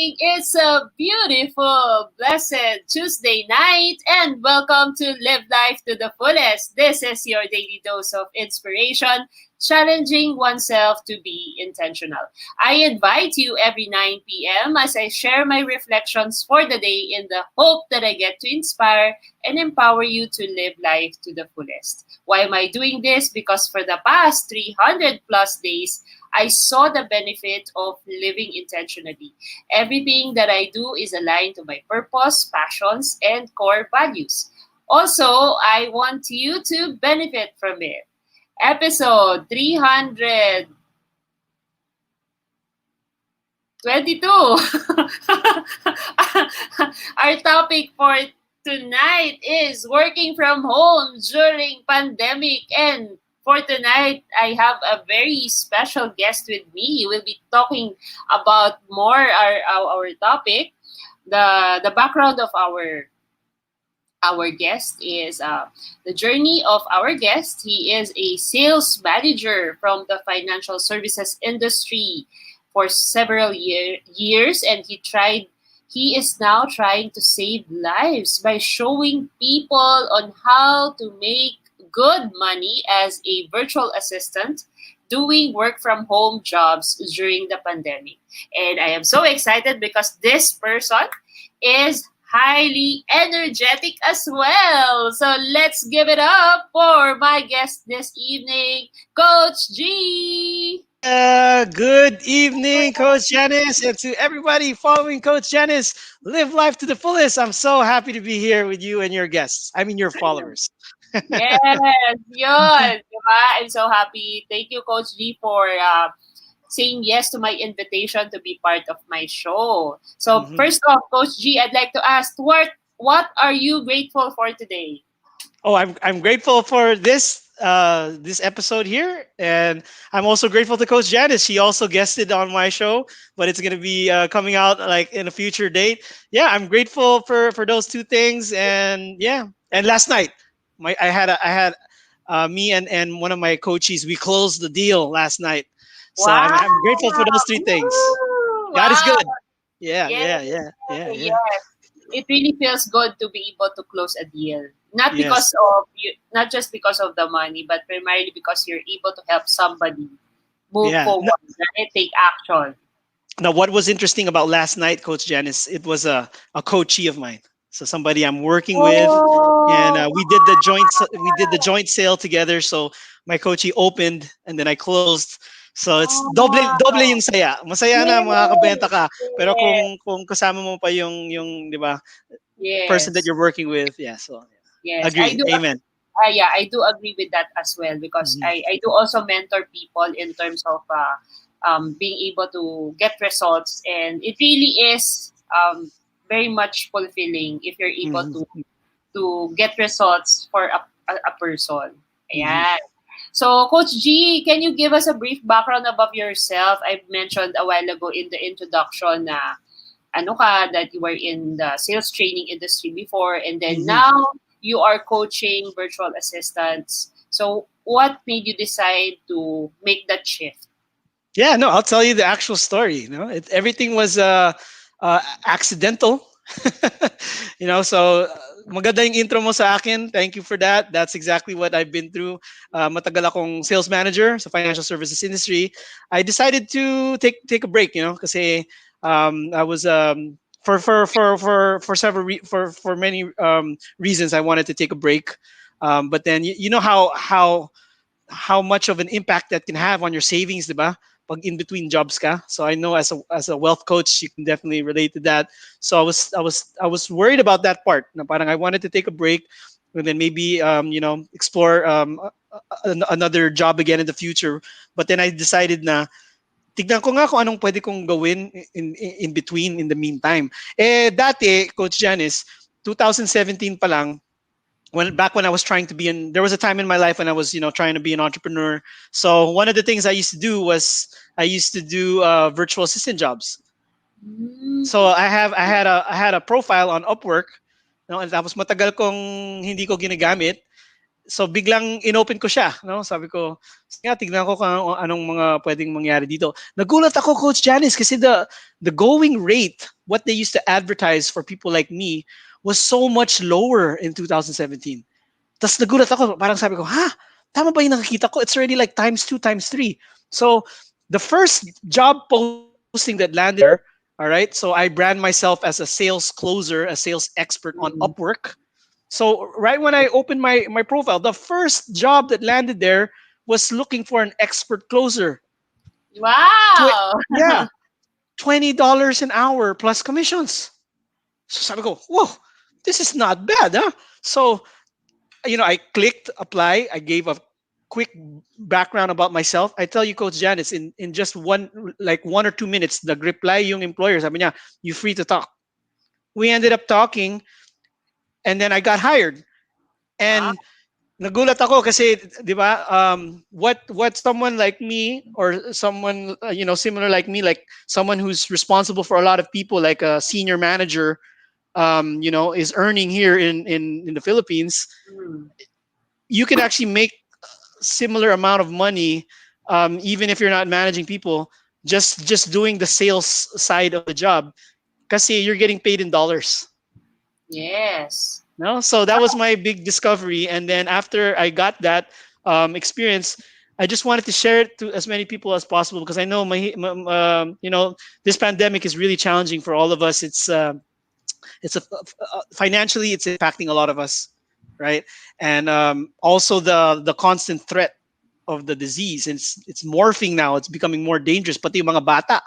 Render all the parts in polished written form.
morning. It's a beautiful, blessed Tuesday night, and welcome to Live Life to the Fullest. This is your daily dose of inspiration, challenging oneself to be intentional. I invite you every 9 p.m. as I share my reflections for the day in the hope that I get to inspire and empower you to live life to the fullest. Why am I doing this? Because for the past 300 plus days, I saw the benefit of living intentionally. Everything that I do is aligned to my purpose, passions, and core values. Also, I want you to benefit from it. Episode 322. Our topic for tonight is working from home during pandemic, and for tonight I have a very special guest with me. We'll be talking about more our topic. The background of our guest is the journey of our guest. He is a sales manager from the financial services industry for several years, and he is now trying to save lives by showing people on how to make good money as a virtual assistant doing work from home jobs during the pandemic. And I am so excited because this person is highly energetic as well. So let's give it up for my guest this evening, Coach G. Good evening, Coach Janice, and to everybody following Coach Janice. Live life to the fullest. I'm so happy to be here with you and your guests. I mean, your followers. Yes, yun. Diba? I'm so happy. Thank you, Coach G, for saying yes to my invitation to be part of my show. So Mhm. first off, Coach G, I'd like to ask, what are you grateful for today? Oh, I'm grateful for this episode here, and I'm also grateful to Coach Janice. She also guested on my show, but it's gonna be coming out like in a future date. Yeah, I'm grateful for those two things, and yeah, and last night, I had me and one of my coaches. We closed the deal last night, so Wow! I'm grateful for those three things. Woo! God is Wow! good. Yeah, Yes, yeah, yeah, yeah, yeah. yes. It really feels good to be able to close a deal. Yes. Not just because of the money, but primarily because you're able to help somebody move Yeah. forward, right? Take action. Now, what was interesting about last night, Coach Janice, it was a coachee of mine, so somebody I'm working with, and Oh, we did the joint sale together. So my coachee opened, and then I closed. So it's doble wow. yung saya. Masaya na makakabenta Yes, ka, pero yes, kung kasama mo pa yung 'di ba person that yes, you're working with, yeah. So yeah. yes. Agree. Amen. Yeah, I do agree with that as well because Mhm. I do also mentor people in terms of being able to get results, and it really is very much fulfilling if you're able Mhm. to get results for a person. Mhm. Ayan. So, Coach G, can you give us a brief background about yourself? I mentioned a while ago in the introduction na ano ka, that you were in the sales training industry before, and then Mhm. now you are coaching virtual assistants. So, what made you decide to make that shift? Yeah, no, I'll tell you the actual story. Everything was accidental. So maganda yung intro mo sa akin. Thank you for that. That's exactly what I've been through. Matagal akong sales manager sa financial services industry. I decided to take a break. Kasi I was for several for many reasons I wanted to take a break. But then you know how much of an impact that can have on your savings, diba? Pag in between jobs ka. So I know as a wealth coach, you can definitely relate to that. So I was worried about that part. Na parang I wanted to take a break and then maybe explore another job again in the future. But then I decided na tignan ko nga kung anong pwede kong gawin in between in the meantime. Dati, Coach Janice, 2017 pa lang, when I was trying to be in, there was a time in my life when I was trying to be an entrepreneur. So one of the things I used to do was I used to do virtual assistant jobs. So Mm. I had a profile on Upwork, and tapos matagal kong hindi ko ginagamit. So biglang inopen ko siya, no? Sabi ko, sige nga, tignan ko kung anong mga pwedeng mangyari dito. Nagulat ako, Coach Janice, kasi the going rate what they used to advertise for people like me was so much lower in 2017. Tas nagulat ako, parang sabi ko, ha? Tama ba yung nakikita ko? It's already like times two, times three. So the first job posting that landed there, all right, so I brand myself as a sales closer, a sales expert on Mm. Upwork. So right when I opened my profile, the first job that landed there was looking for an expert closer. Wow! Yeah, $20 an hour plus commissions. So sabi ko, whoa, this is not bad, huh? So, I clicked apply. I gave a quick background about myself. I tell you, Coach Janice, in just like 1 or 2 minutes, the reply yung employer, sabi niya, you free to talk. We ended up talking, and then I got hired. Wow. And nagulat ako kasi, 'di ba? What someone like me, or someone similar like me, like someone who's responsible for a lot of people, like a senior manager, is earning here in the Philippines. Mm. You can actually make similar amount of money, even if you're not managing people, just doing the sales side of the job, kasi you're getting paid in dollars. Yes. No, so that was my big discovery. And then after I got that experience, I just wanted to share it to as many people as possible, because I know this pandemic is really challenging for all of us. Financially, it's impacting a lot of us, right? And also the constant threat of the disease. It's morphing now. It's becoming more dangerous. Pati yung mga bata,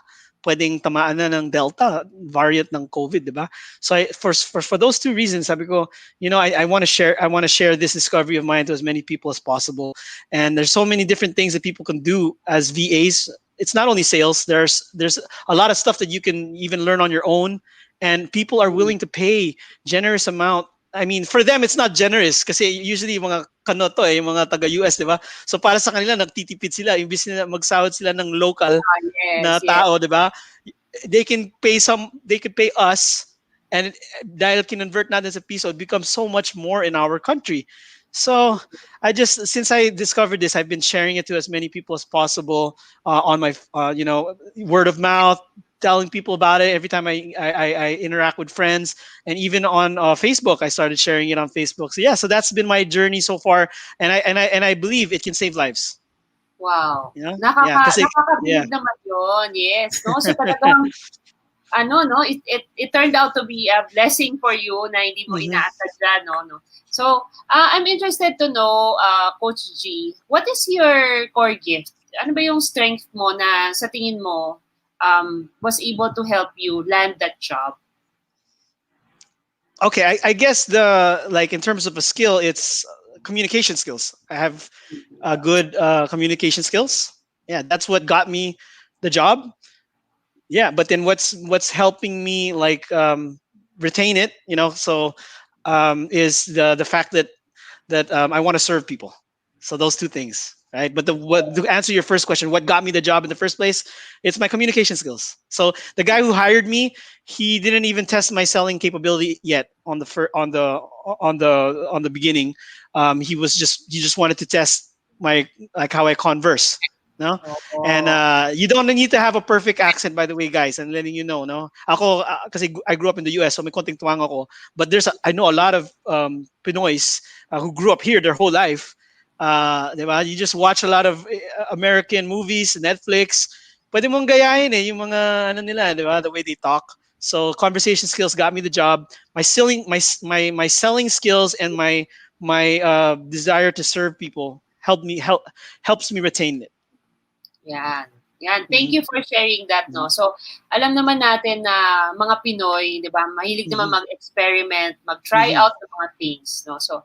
pwedeng tamaan na ng Delta variant ng COVID, di ba? So for those two reasons, sabi ko, I want to share this discovery of mine to as many people as possible. And there's so many different things that people can do as VAs. It's not only sales. There's a lot of stuff that you can even learn on your own, and people are Mm. willing to pay generous amount. I mean, for them, it's not generous kasi usually yung mga kanoto yung mga taga-US, di ba? So para sa kanila, nagtitipid sila. Imbis na magsahod sila ng local Ah, na yes, yes. tao, di ba? They could pay us, and dahil kinonvert natin sa piso, it becomes so much more in our country. So since I discovered this, I've been sharing it to as many people as possible, on my word of mouth, telling people about it every time I interact with friends, and even on Facebook, I started sharing it on Facebook. So yeah, so that's been my journey so far, and I believe it can save lives. Wow. Yeah, kasi yeah. Nakakabilib naman yun. Yes, no? So talagang, it turned out to be a blessing for you na hindi mo Mhm. inaasadya, no? So, I'm interested to know, Coach G, what is your core gift? Ano ba yung strength mo na sa tingin mo was able to help you land that job? Okay, I guess the like in terms of a skill, it's communication skills. I have good communication skills. Yeah, that's what got me the job. Yeah, but then what's helping me like retain it, is the fact that I want to serve people. So those two things, right? But to answer your first question, what got me the job in the first place? It's my communication skills. So the guy who hired me, he didn't even test my selling capability yet on the beginning. He just wanted to test my like how I converse. No, and Oh, you don't need to have a perfect accent, by the way, guys. I'm letting you know, no. Ako, kasi I grew up in the U.S., so may konting tuwang ako. But I know a lot of Pinoys who grew up here their whole life. Diba? You just watch a lot of American movies, Netflix. Pwede mong gayahin yung mga ano nila, diba? The way they talk. So conversation skills got me the job. My selling skills and my desire to serve people helps me retain it. yan. Yan. Thank Mhm, you for sharing that, mhm, no? So, alam naman natin na mga Pinoy, di ba, mahilig naman mhm, mag-experiment, mag-try mhm. out ng mga things, no? So,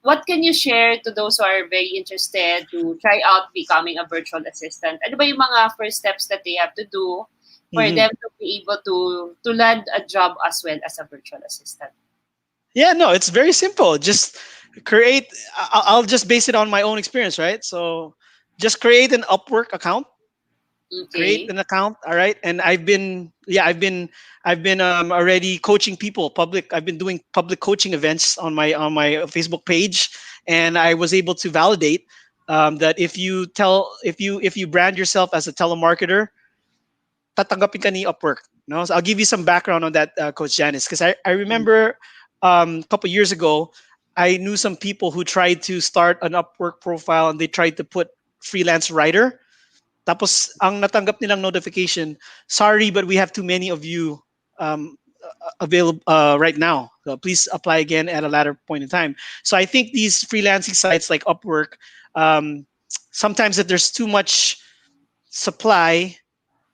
what can you share to those who are very interested to try out becoming a virtual assistant? Ano ba yung mga first steps that they have to do for Mhm. them to be able to land a job as well as a virtual assistant? Yeah, no, it's very simple. Just create. I'll just base it on my own experience, right? So, just create an Upwork account. Create Okay. an account, all right. And I've been already coaching people. I've been doing public coaching events on my Facebook page, and I was able to validate that if you brand yourself as a telemarketer, tatanggapin ka ni Upwork. No, so I'll give you some background on that, Coach Janice, because I remember a couple years ago, I knew some people who tried to start an Upwork profile and they tried to put freelance writer. Tapos ang natanggap nilang notification, sorry, but we have too many of you available right now. So please apply again at a later point in time. So I think these freelancing sites like Upwork, um, sometimes if there's too much supply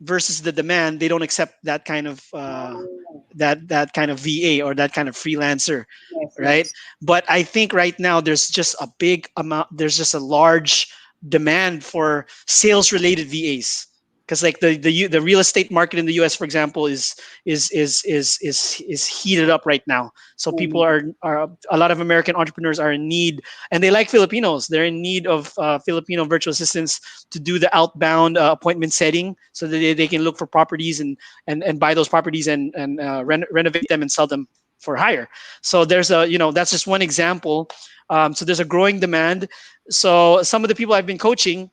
versus the demand, they don't accept that kind of Oh, that kind of VA or that kind of freelancer, yes, right? yes. But I think right now there's just a big amount, there's just a large demand for sales related VAs. Because like the real estate market in the U.S., for example, is heated up right now. So people Mm, are a lot of American entrepreneurs are in need, and they like Filipinos. They're in need of Filipino virtual assistants to do the outbound appointment setting, so that they can look for properties and buy those properties and renovate them and sell them for hire. So there's a, that's just one example. So there's a growing demand. So some of the people I've been coaching,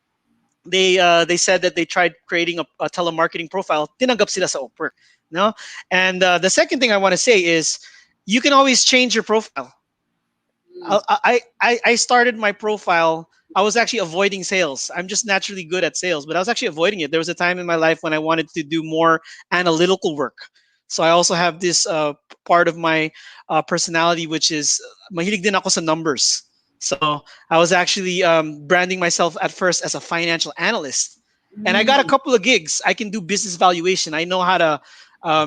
they said that they tried creating a telemarketing profile, tinanggap sila sa Upwork, no? And the second thing I want to say is you can always change your profile. mm, I started my profile. I was actually avoiding sales. I'm just naturally good at sales, but I was actually avoiding it. There was a time in my life when I wanted to do more analytical work. So I also have this part of my personality, which is mahilig din ako sa numbers. So I was actually branding myself at first as a financial analyst, and I got a mm, couple of gigs. I can do business valuation. I know how to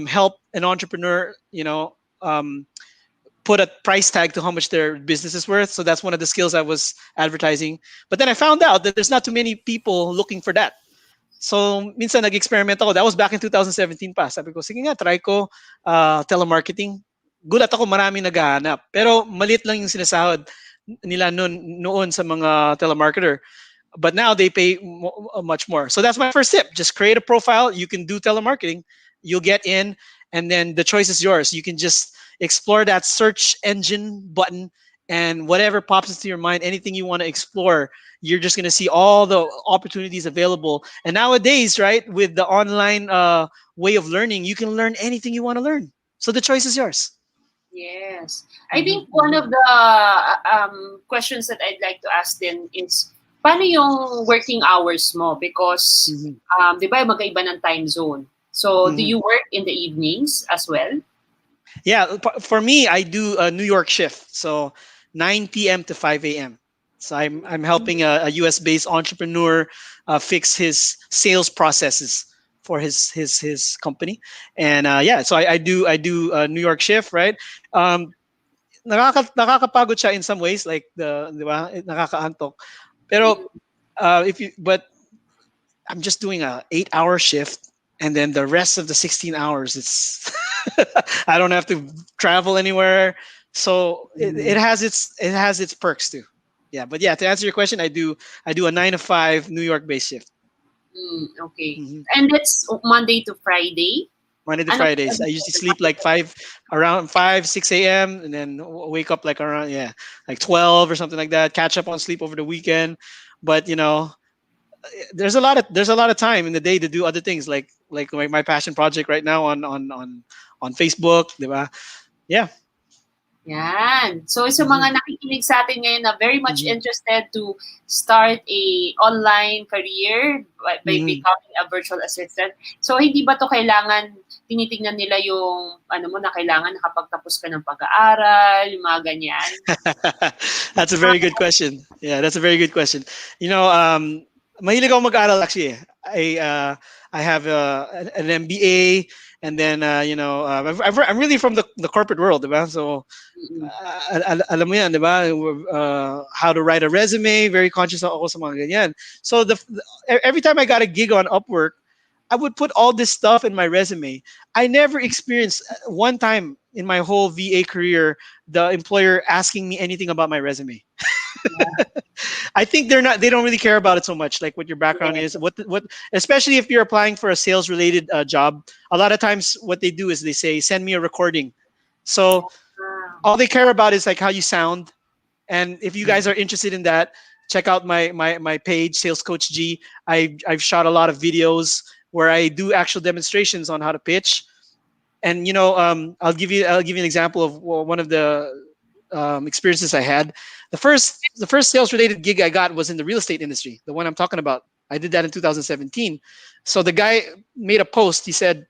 help an entrepreneur, put a price tag to how much their business is worth. So that's one of the skills I was advertising. But then I found out that there's not too many people looking for that. So minsan nag-experiment ako. That was back in 2017 pa. Sabi ko, sige nga, try ko telemarketing. Gulat ako, marami naghahanap. Pero maliit lang yung sinasahod nila noon sa mga telemarketer. But now they pay much more. So that's my first tip. Just create a profile. You can do telemarketing. You'll get in, and then the choice is yours. You can just explore that search engine button, and whatever pops into your mind, anything you want to explore, you're just going to see all the opportunities available. And nowadays, right, with the online way of learning, you can learn anything you want to learn. So the choice is yours. yes. I Hmm. think one of the questions that I'd like to ask then is, paano yung working hours mo? Because, Hmm. di ba, magkaiba ng time zone. So, do Hmm. you work in the evenings as well? Yeah, for me, I do a New York shift, so 9 p.m. to 5 a.m. So I'm helping a U.S. based entrepreneur fix his sales processes for his company, and yeah, so I do a New York shift, right? Um, nakakapagod siya in some ways, like di ba, nakakaantok. Pero Mm, if you but I'm just doing a 8 hour shift, and then the rest of the 16 hours, it's I don't have to travel anywhere. So it has its perks too. Yeah, but yeah, to answer your question, I do a 9 to 5 New York based shift. okay. Hmm. And that's Monday to Friday? Monday to Ano Fridays. I usually sleep like around 5 6 a.m. and then wake up like around, yeah, like 12 or something like that. Catch up on sleep over the weekend, but there's a lot of time in the day to do other things, like my passion project right now on Facebook, diba? Yeah. Yan. So sa Hmm. mga nakikinig sa atin ngayon na very much Hmm. interested to start a online career by Hmm. becoming a virtual assistant. So hindi ba to kailangan tinitingnan nila yung ano mo na kailangan nakapagtapos ka ng pag-aaral, yung mga ganyan? That's a very good question. Yeah, that's a very good question. Mahilig ako mag-aral actually. I have an MBA, and then I'm really from the corporate world, diba? So Mm-mm. alam mo yan, diba? How to write a resume, very conscious ako sa mga ganyan. So every time I got a gig on Upwork, I would put all this stuff in my resume. I never experienced one time in my whole VA career the employer asking me anything about my resume. Yeah. I think they don't really care about it so much, like what your background is, Yes. what especially if you're applying for a sales related job. A lot of times what they do is they say send me a recording. So Ah. all they care about is like how you sound, and if you guys are interested in that, check out my page, Sales Coach G. I've shot a lot of videos where I do actual demonstrations on how to pitch. And I'll give you an example of one of the experiences I had. The first sales related gig I got was in the real estate industry, the one I'm talking about. I did that in 2017. So the guy made a post. He said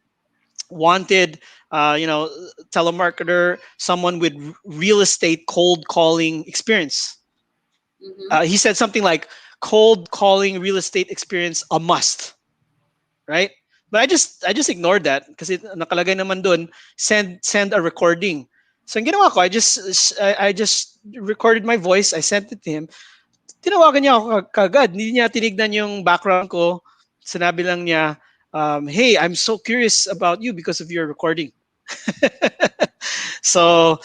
wanted, telemarketer, someone with real estate cold calling experience. Mm-hmm. He said something like cold calling real estate experience a must, right? But I just ignored that because it nakalagay naman dun, send a recording. So ang ginawa ko, I just recorded my voice, I sent it to him. Tinawagan niya ako kagad. Hindi niya tinignan yung background ko. Sinabi lang niya, hey, I'm so curious about you because of your recording. So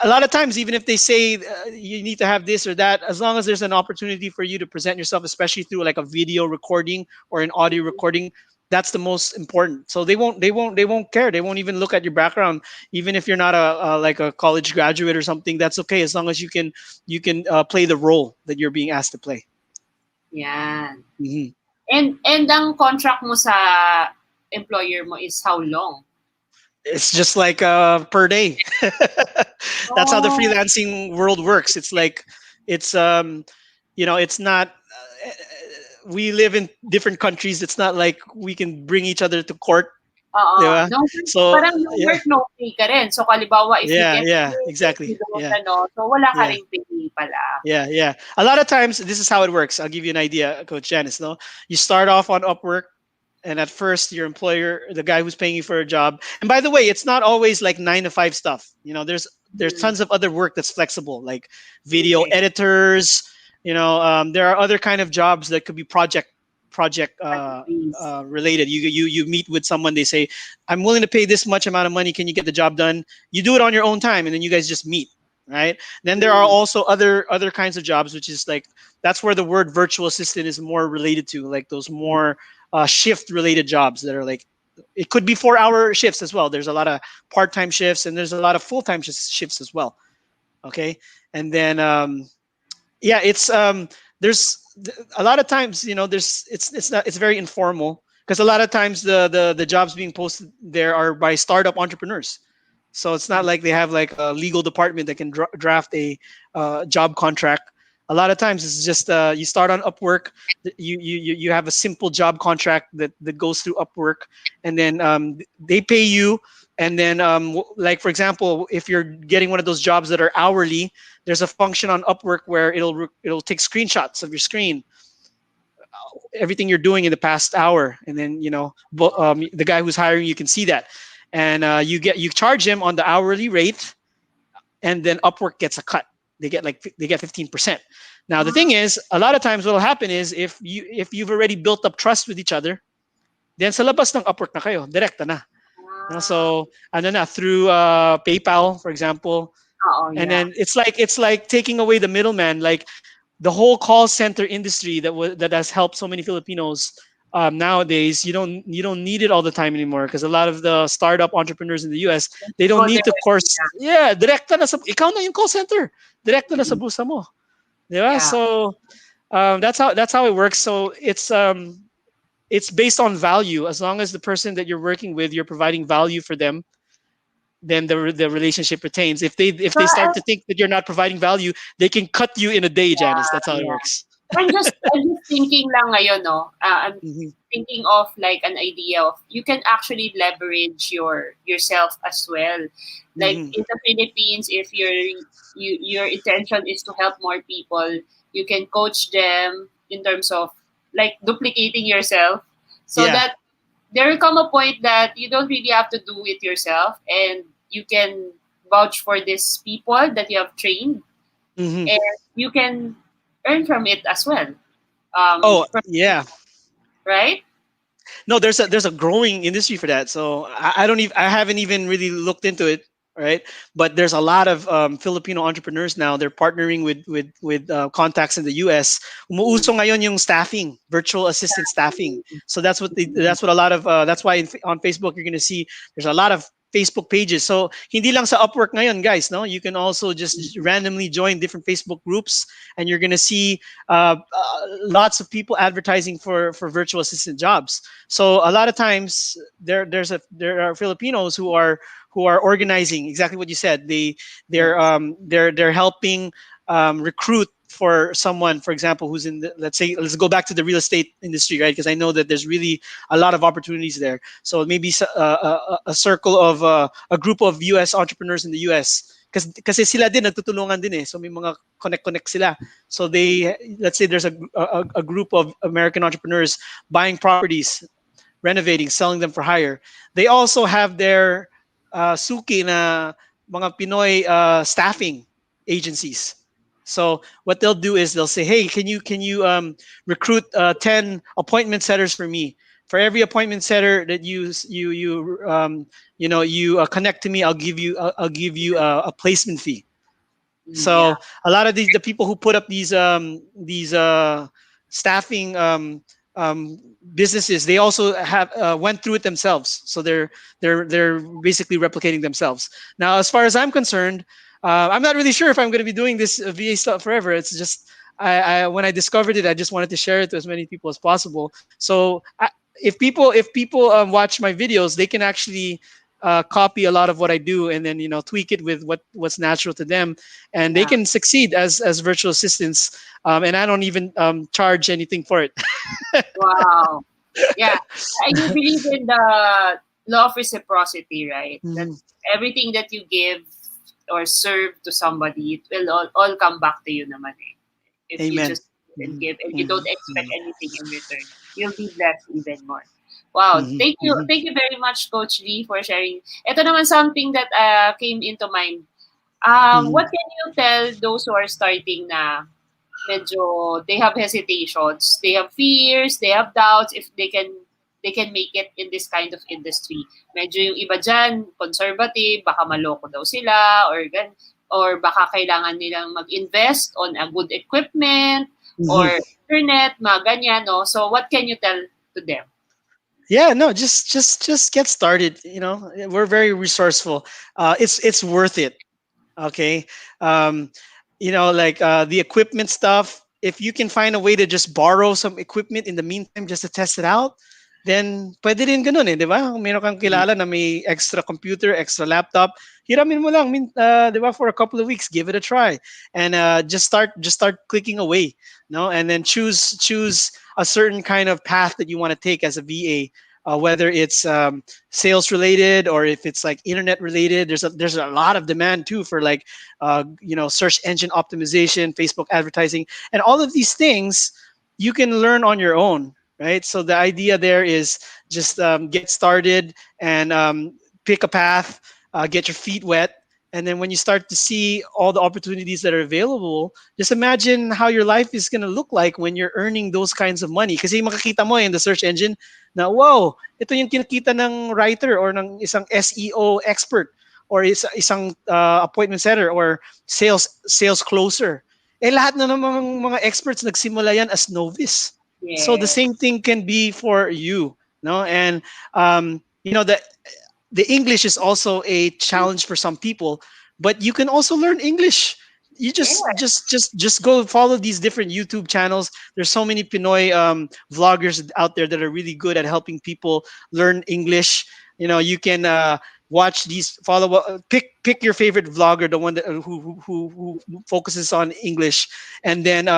a lot of times, even if they say you need to have this or that, as long as there's an opportunity for you to present yourself, especially through like a video recording or an audio recording, that's the most important. So they won't care. They won't even look at your background, even if you're not like a college graduate or something. That's okay as long as you can play the role that you're being asked to play. Yan. Mhm. And ang contract mo sa employer mo is how long? It's just like per day. That's how the Oh, freelancing world works. It's like it's not. We live in different countries. It's not like we can bring each other to court, oo. di ba? No, So parang yung yeah, work no pay ka rin. So, halimbawa, if you yeah, get yeah, paid, if you exactly. don't, Yeah, so wala ka yeah, ring pay pala. yeah, yeah. A lot of times, this is how it works. I'll give you an idea, Coach Janice. No, you start off on Upwork, and at first, your employer, the guy who's paying you for a job. And by the way, it's not always like 9 to 5 stuff. There's Hmm. tons of other work that's flexible, like video Okay. editors. There are other kind of jobs that could be project Please. related. You meet with someone. They say, "I'm willing to pay this much amount of money. Can you get the job done?" You do it on your own time, and then you guys just meet. Right. Then there are Hmm. also other kinds of jobs, which is like that's where the word virtual assistant is more related to, like those more shift related jobs that are like it could be 4 hour shifts as well. There's a lot of part-time shifts and there's a lot of full-time shifts as well. Okay. And then yeah, it's there's a lot of times, there's it's not it's very informal because a lot of times the jobs being posted there are by startup entrepreneurs. So it's not like they have like a legal department that can draft a job contract. A lot of times it's just you start on Upwork, you have a simple job contract that goes through Upwork, and then they pay you. And then like for example, if you're getting one of those jobs that are hourly, there's a function on Upwork where it'll take screenshots of your screen, everything you're doing in the past hour, and then the guy who's hiring you can see that, and you charge him on the hourly rate, and then Upwork gets a cut. They get 15%. Now the thing is, a lot of times what will happen is if you've already built up trust with each other, then sa labas ng Upwork na kayo, direkta na. Ah, So ano na through PayPal, for example, oo, and yeah. then it's like taking away the middleman. Like the whole call center industry that has helped so many Filipinos nowadays. You don't need it all the time anymore because a lot of the startup entrepreneurs in the U.S. they don't Go need there. to course. Yeah, direkta na sa ikaw na yung call center. Direkta na sa Mm, busa mo. Di ba? yeah. So that's how it works. So it's based on value. As long as the person that you're working with, you're providing value for them, then the relationship retains. If they So, start to think that you're not providing value, they can cut you in a day, Janice. That's how it yeah. works. I'm just thinking lang ngayon, no? I'm Hmm. thinking of like an idea of you can actually leverage yourself as well. Like Hmm. in the Philippines, if your intention is to help more people, you can coach them in terms of like duplicating yourself, so Yeah. that there will come a point that you don't really have to do it yourself, and you can vouch for these people that you have trained, Hmm. and you can earn from it as well. Oh, From, yeah. right? No, there's a growing industry for that. So I haven't even really looked into it, right? But there's a lot of Filipino entrepreneurs now. They're partnering with contacts in the U.S. Mm. Umuuso ngayon yung staffing, virtual assistant staffing. So that's what a lot of that's why on Facebook you're going to see there's a lot of Facebook pages. So hindi lang sa Upwork ngayon, guys. No, you can also just randomly join different Facebook groups, and you're gonna see lots of people advertising for virtual assistant jobs. So a lot of times there are Filipinos who are organizing exactly what you said. Yes. They're helping recruit for someone, for example, who's in the, let's say, let's go back to the real estate industry, right? Because I know that there's really a lot of opportunities there. So maybe a circle of a group of US entrepreneurs in the US. Kasi sila din nagtutulungan din eh. So may mga connect sila. So they, let's say there's a group of American entrepreneurs buying properties, renovating, selling them for hire. They also have their suki na mga Pinoy staffing agencies. So what they'll do is they'll say, "Hey, can you recruit 10 appointment setters for me? For every appointment setter that you connect to me, I'll give you a placement fee." Yeah. So a lot of the people who put up these staffing businesses, they also have went through it themselves. So they're basically replicating themselves. Now, as far as I'm concerned, I'm not really sure if I'm going to be doing this VA stuff forever. It's just when I discovered it, I just wanted to share it to as many people as possible. So if people watch my videos, they can actually copy a lot of what I do, and then tweak it with what's natural to them, and they Yeah. can succeed as virtual assistants. And I don't even charge anything for it. Wow. Yeah. And you believe in the law of reciprocity, right? That Mhm. everything that you give or serve to somebody, it will all come back to you naman eh. If you Amen. just give and Mhm. give and you don't Mhm. expect Mhm. anything in return, you'll be blessed even more. Wow. Mhm. Mhm. Thank you very much, Coach Lee, for sharing. Ito naman something that came into mind. What Mhm. can you tell those who are starting na medyo they have hesitations, they have fears, they have doubts if they can make it in this kind of industry. Medyo yung iba dyan, conservative, baka maloko daw sila or baka kailangan nilang mag-invest on a good equipment Mhm. or internet, mga ganyan, no? So what can you tell to them? Yeah, no, just get started. We're very resourceful. It's worth it. Okay. um like the equipment stuff, if you can find a way to just borrow some equipment in the meantime just to test it out, then pwede rin ganun eh, di ba? Kung meron kang kilala na may extra computer, extra laptop, hiramin mo lang, di ba, for a couple of weeks, give it a try, and just start clicking away, no, and then choose a certain kind of path that you want to take as a VA, whether it's sales related or if it's like internet related. There's a lot of demand too for like search engine optimization, Facebook advertising, and all of these things you can learn on your own, right? So the idea there is just get started and pick a path, get your feet wet, and then when you start to see all the opportunities that are available, just imagine how your life is going to look like when you're earning those kinds of money. Kasi makikita mo in the search engine na, wow, ito yung kinakita ng writer or ng isang SEO expert or isang appointment setter or sales closer. Eh lahat na ng mga experts nagsimula yan as novice. So the Yeah. same thing can be for you, no? And the English is also a challenge for some people, but you can also learn English. You just Yeah. just just just go follow these different YouTube channels. There's so many Pinoy vloggers out there that are really good at helping people learn English. You can watch these, follow pick your favorite vlogger, the one that who focuses on English, and then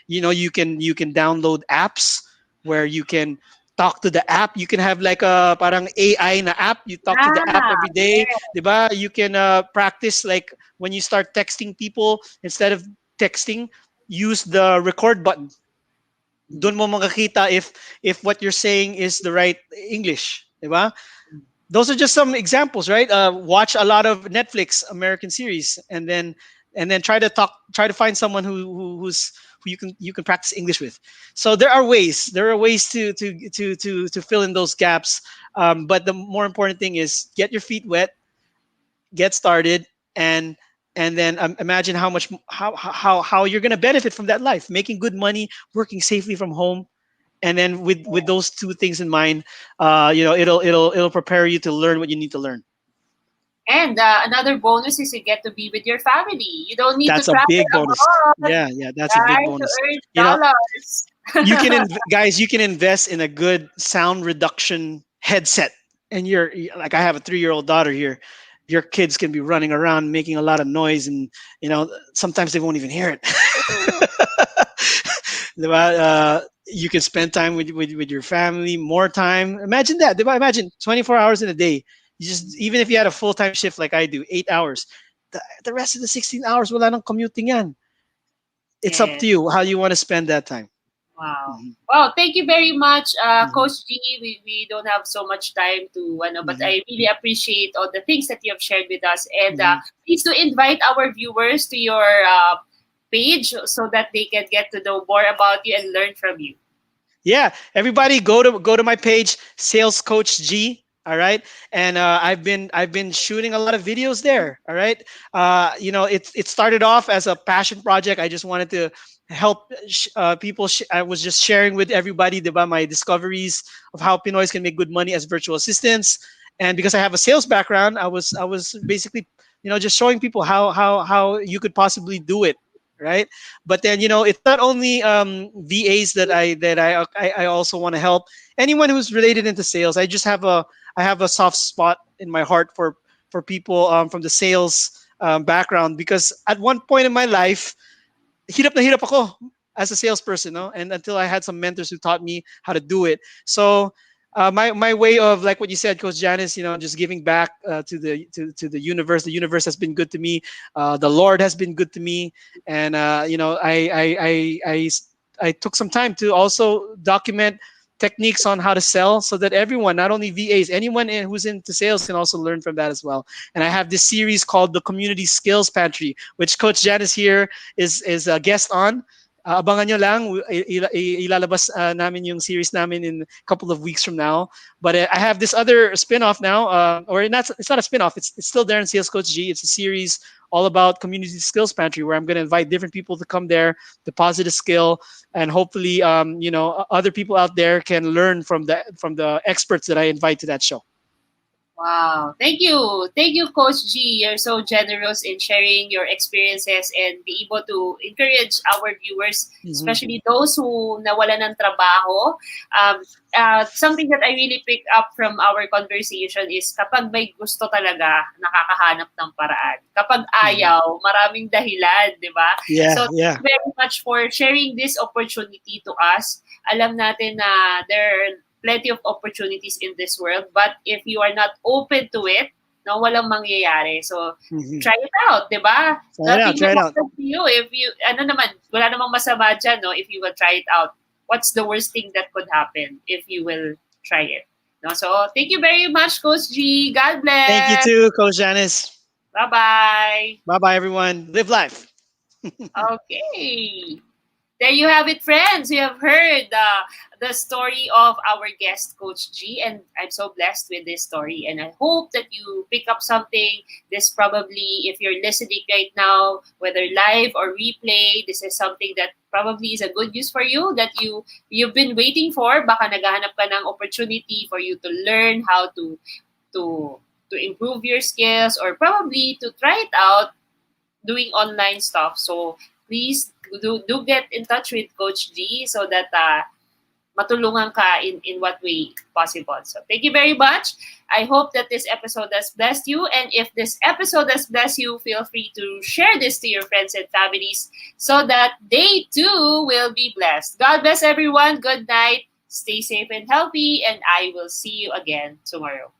you can download apps where you can talk to the app. You can have like a parang AI na app. You talk to the app Ah, every day, yeah. 'di ba? You can practice like when you start texting people, instead of texting, use the record button. Doon mo makakita if what you're saying is the right English, 'di ba? Those are just some examples, right? Watch a lot of Netflix American series, and then try to find someone who you can practice English with. So there are ways to fill in those gaps. But the more important thing is get your feet wet, get started, and then imagine how you're gonna benefit from that life, making good money, working safely from home, and then with those two things in mind, it'll prepare you to learn what you need to learn. And another bonus is you get to be with your family. You don't need to That's a travel big bonus. abroad, Yeah, yeah, that's a big right, to bonus. earn You know, you can dollars. guys, you can invest in a good sound reduction headset, and like I have a 3-year-old daughter here. Your kids can be running around making a lot of noise, and sometimes they won't even hear it. Diba? You can spend time with your family, more time. Imagine that. Diba? Imagine 24 hours in a day. You just even if you had a full time shift like I do, 8 hours, the rest of the 16 hours wala nang commuting yan. It's up to Yes. you how you want to spend that time. Wow. Mhm. Wow, thank you very much, Mhm. Coach G. We don't have so much time to, but Mhm. I really appreciate all the things that you have shared with us. And Mhm. please to invite our viewers to your page so that they can get to know more about you and learn from you. Yeah, everybody go to my page, Sales Coach G. All right, and I've been shooting a lot of videos there. All right, it started off as a passion project. I just wanted to help people. I was just sharing with everybody about my discoveries of how Pinoys can make good money as virtual assistants. And because I have a sales background, I was basically just showing people how you could possibly do it. Right, but then it's not only VAs that I also want to help. Anyone who's related into sales. I have a soft spot in my heart for people from the sales background, because at one point in my life, hirap na hirap ako as a salesperson, no? And until I had some mentors who taught me how to do it. So my way of, like what you said, Coach Janice, just giving back to the universe. The universe has been good to me. The Lord has been good to me, and I took some time to also document techniques on how to sell, so that everyone, not only VAs, anyone who's into sales can also learn from that as well. And I have this series called the Community Skills Pantry, which Coach Janice here is a guest on. Abangan nyo lang, ilalabas namin yung series namin in a couple of weeks from now. But I have this other spin-off now, or not, it's not a spin-off, it's still there in Sales Coach G. It's a series all about Community Skills Pantry, where I'm going to invite different people to come there, deposit a skill, and hopefully, other people out there can learn from the experts that I invite to that show. Wow. Thank you. Thank you, Coach G. You're so generous in sharing your experiences and be able to encourage our viewers, Mhm. especially those who nawala ng trabaho. Something that I really pick up from our conversation is kapag may gusto talaga, nakakahanap ng paraan. Kapag Mhm. ayaw, maraming dahilan, di ba? Yeah, So, thank yeah. you very much for sharing this opportunity to us. Alam natin na there are plenty of opportunities in this world, but if you are not open to it, no, walang mangyayari. So, Mhm. try it out, di ba? Try it out. Nothing Try will it out. happen to you if you, ano naman, wala namang masama dyan, no, if you will try it out. What's the worst thing that could happen if you will try it? No, so, thank you very much, Coach G. God Thank you bless. too, Coach Janice. Bye-bye. Bye bye, everyone. Live life. Okay. There you have it, friends. You have heard the story of our guest, Coach G, and I'm so blessed with this story. And I hope that you pick up something. This probably, if you're listening right now, whether live or replay, this is something that probably is a good news for you that you've been waiting for. Baka naghahanap ka ng opportunity for you to learn how to to improve your skills, or probably to try it out doing online stuff. So please do get in touch with Coach G so that matulungan ka in what way possible. So thank you very much. I hope that this episode has blessed you. And if this episode has blessed you, feel free to share this to your friends and families so that they too will be blessed. God bless everyone. Good night. Stay safe and healthy. And I will see you again tomorrow.